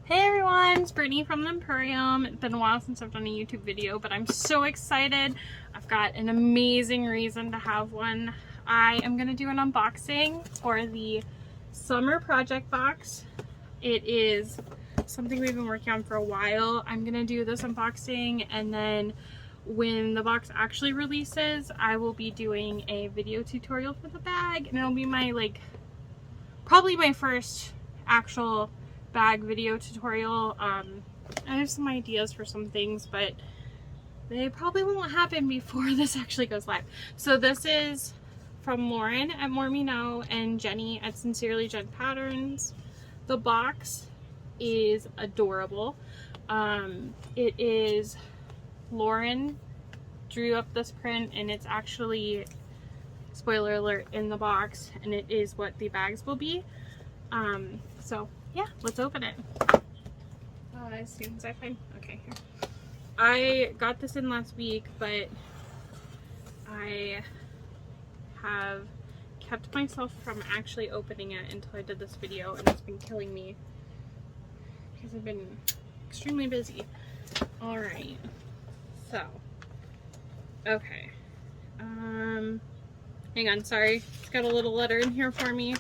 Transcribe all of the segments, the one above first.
Hey everyone, it's Brittany from the Emporium. It's been a while since I've done a YouTube video, but I'm so excited. I've got an amazing reason to have one. I am going to do an unboxing for the summer project box. It is something we've been working on for a while. I'm going to do this unboxing, and then when the box actually releases, I will be doing a video tutorial for the bag, and it'll be my probably my first actual bag video tutorial. I have some ideas for some things, but they probably won't happen before this actually goes live. So this is from Lauren at MoreMeKnow and Jenny at Sincerely Jen Patterns. The box is adorable. It is, Lauren drew up this print, and it's actually, spoiler alert, in the box, and it is what the bags will be. So yeah, let's open it. As soon as I find, okay, here. I got this in last week, but I have kept myself from actually opening it until I did this video, and it's been killing me because I've been extremely busy. All right, so, okay. Hang on, sorry. It's got a little letter in here for me.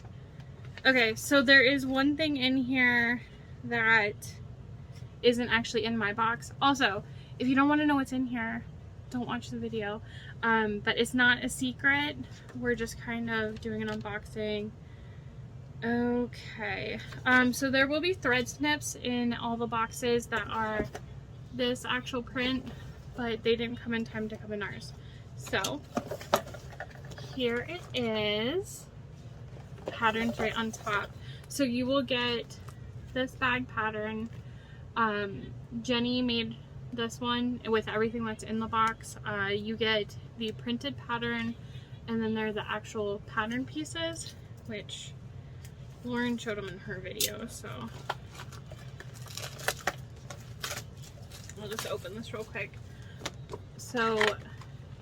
Okay, so there is one thing in here that isn't actually in my box. Also, if you don't want to know what's in here, don't watch the video. But it's not a secret. We're just kind of doing an unboxing. Okay, so there will be thread snips in all the boxes that are this actual print, but they didn't come in time to come in ours. So, here it is. Patterns right on top. So you will get this bag pattern. Jenny made this one with everything that's in the box. You get the printed pattern, and then there are the actual pattern pieces, which Lauren showed them in her video. So I'll just open this real quick. So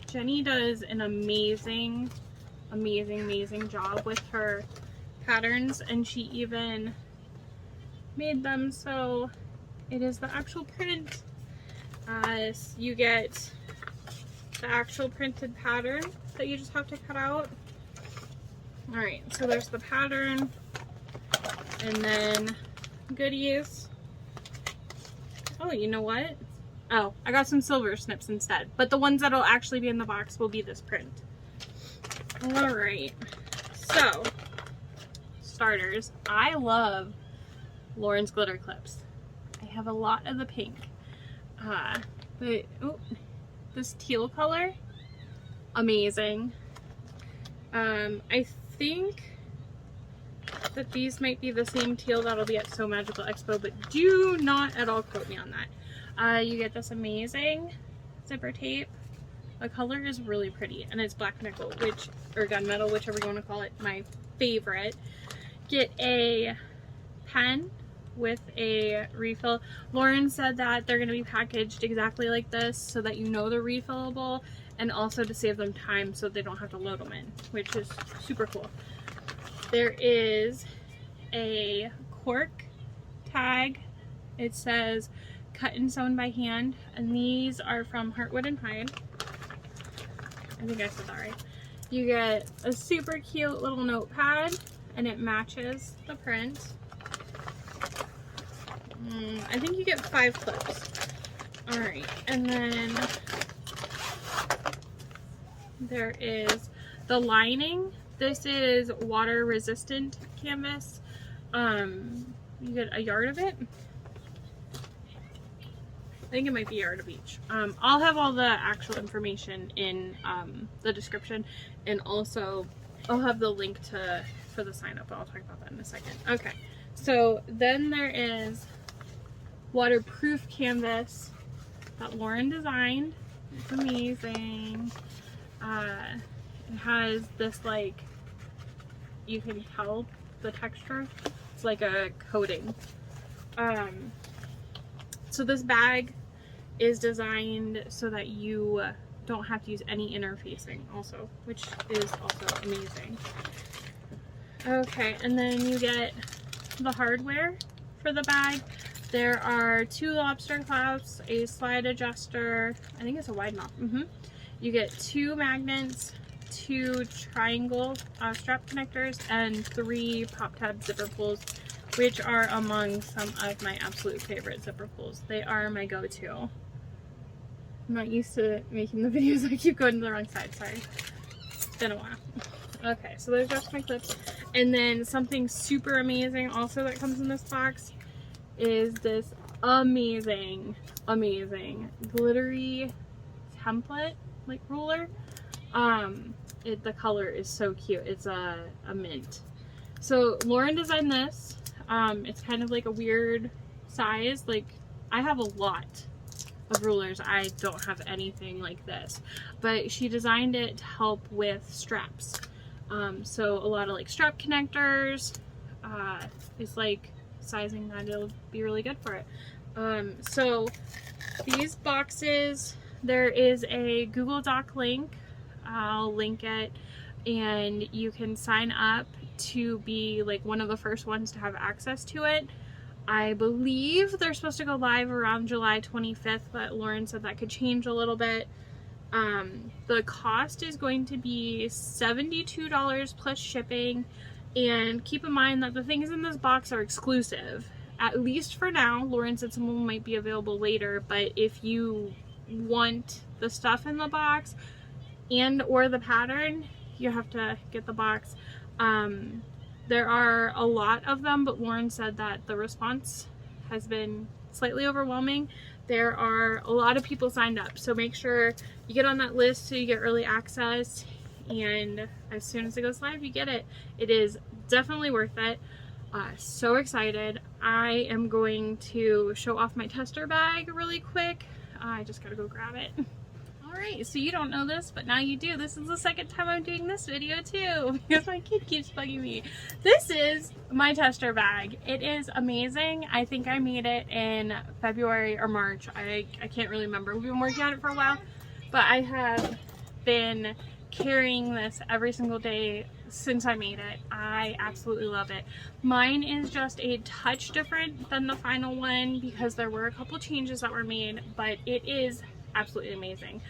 Jenny does an amazing job with her patterns, and she even made them so it is the actual print. You get the actual printed pattern that you just have to cut out. Alright, so there's the pattern, and then goodies. Oh, you know what? Oh, I got some silver snips instead, but the ones that'll actually be in the box will be this print. Alright, so starters, I love Lauren's glitter clips. I have a lot of the pink, but oh, this teal color, amazing. I think that these might be the same teal that'll be at So Magical Expo, but do not at all quote me on that. You get this amazing zipper tape. The color is really pretty, and it's black nickel, or gunmetal, whichever you want to call it, my favorite. Get a pen with a refill. Lauren said that they're going to be packaged exactly like this so that you know they're refillable, and also to save them time so they don't have to load them in, which is super cool. There is a cork tag. It says cut and sewn by hand, and these are from Heartwood and Hyde. I think I said that right. You get a super cute little notepad, and it matches the print. I think you get 5 clips. Alright, and then there is the lining. This is water resistant canvas. You get a yard of it. I think it might be a yard of each. I'll have all the actual information in the description, and also I'll have the link for the sign up, but I'll talk about that in a second. Okay, so then there is waterproof canvas that Lauren designed. It's amazing. It has this, you can tell the texture. It's like a coating. So this bag is designed so that you don't have to use any interfacing also, which is also amazing. Okay, and then you get the hardware for the bag. There are 2 lobster clasps, a slide adjuster, I think it's a wide mouth. You get 2 magnets, 2 triangle strap connectors, and 3 pop tab zipper pulls, which are among some of my absolute favorite zipper pulls. They are my go-to. I'm not used to making the videos. I keep going to the wrong side, sorry. It's been a while. Okay, so there's just my clips. And then something super amazing also that comes in this box is this amazing glittery template, like ruler. The color is so cute. It's a mint. So Lauren designed this. It's kind of like a weird size. Like, I have a lot of rulers. I don't have anything like this, but she designed it to help with straps. So a lot of like strap connectors. It's like sizing that it'll be really good for it. So these boxes, there is a Google Doc link. I'll link it, and you can sign up to be like one of the first ones to have access to it. I believe they're supposed to go live around July 25th, but Lauren said that could change a little bit. The cost is going to be $72 plus shipping, and keep in mind that the things in this box are exclusive, at least for now. Lauren said some of them might be available later, but if you want the stuff in the box and or the pattern, you have to get the box. There are a lot of them, but Lauren said that the response has been slightly overwhelming. There are a lot of people signed up, so make sure you get on that list so you get early access, and as soon as it goes live, you get it. It is definitely worth it. So excited. I am going to show off my tester bag really quick. I just gotta go grab it. Alright, so you don't know this, but now you do. This is the second time I'm doing this video too, because my kid keeps bugging me. This is my tester bag. It is amazing. I think I made it in February or March. I can't really remember. We've been working on it for a while, but I have been carrying this every single day since I made it. I absolutely love it. Mine is just a touch different than the final one because there were a couple changes that were made, but it is absolutely amazing.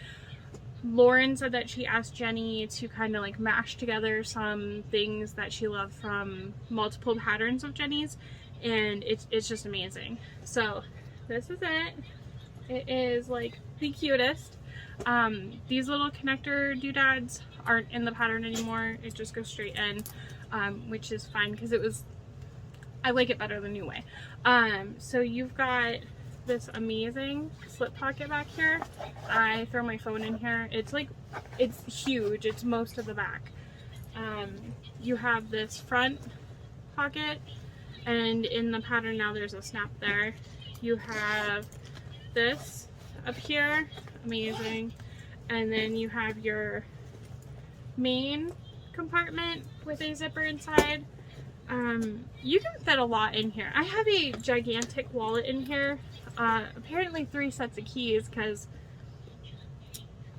Lauren said that she asked Jenny to kind of like mash together some things that she loved from multiple patterns of Jenny's, and it's just amazing. So this is it. It is like the cutest. These little connector doodads aren't in the pattern anymore. It just goes straight in, which is fine because I like it better the new way. So you've got this amazing slip pocket back here. I throw my phone in here. It's huge. It's most of the back. You have this front pocket, and in the pattern now there's a snap there. You have this up here, amazing, and then you have your main compartment with a zipper inside. You can fit a lot in here. I have a gigantic wallet in here. Apparently 3 sets of keys because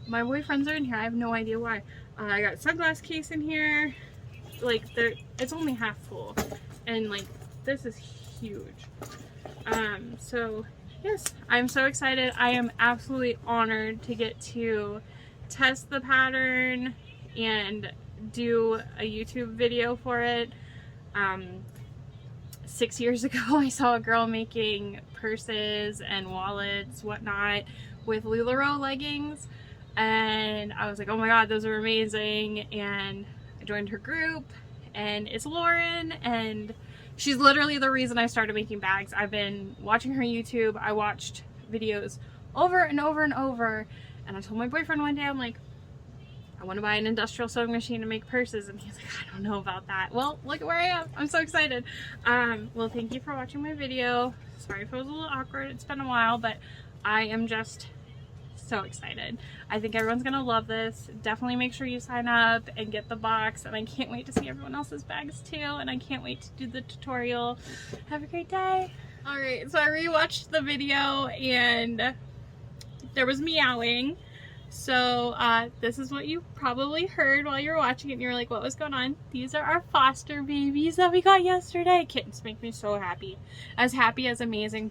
my boyfriends are in here. I have no idea why. I got sunglass case in here. Like, it's only half full, and like this is huge. So yes, I'm so excited. I am absolutely honored to get to test the pattern and do a YouTube video for it. 6 years ago, I saw a girl making purses and wallets, whatnot, with LuLaRoe leggings, and I was like, oh my god, those are amazing, and I joined her group, and it's Lauren, and she's literally the reason I started making bags. I've been watching her YouTube. I watched videos over and over and over, and I told my boyfriend one day, I'm like, I want to buy an industrial sewing machine to make purses, and he's like, I don't know about that. Well, look at where I am. I'm so excited. Well, thank you for watching my video. Sorry if it was a little awkward. It's been a while, but I am just so excited. I think everyone's gonna love this. Definitely make sure you sign up and get the box, and I can't wait to see everyone else's bags too, and I can't wait to do the tutorial. Have a great day. All right, so I rewatched the video, and there was meowing. So this is what you probably heard while you were watching it and you were like, what was going on? These are our foster babies that we got yesterday. Kittens make me so happy. As happy as amazing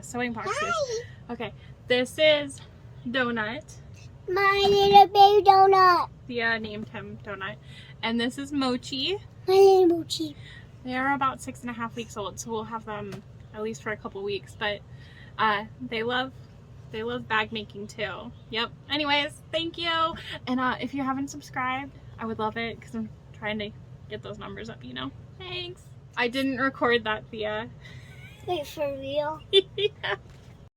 sewing boxes. Hi. Okay, this is Donut. My little baby donut. Thea named him Donut. And this is Mochi. My little Mochi. They are about 6.5 weeks old, so we'll have them at least for a couple weeks. But they love bag making too. Yep. Anyways, thank you. And if you haven't subscribed, I would love it because I'm trying to get those numbers up, you know. Thanks. I didn't record that, Thea. Wait, for real? Yeah.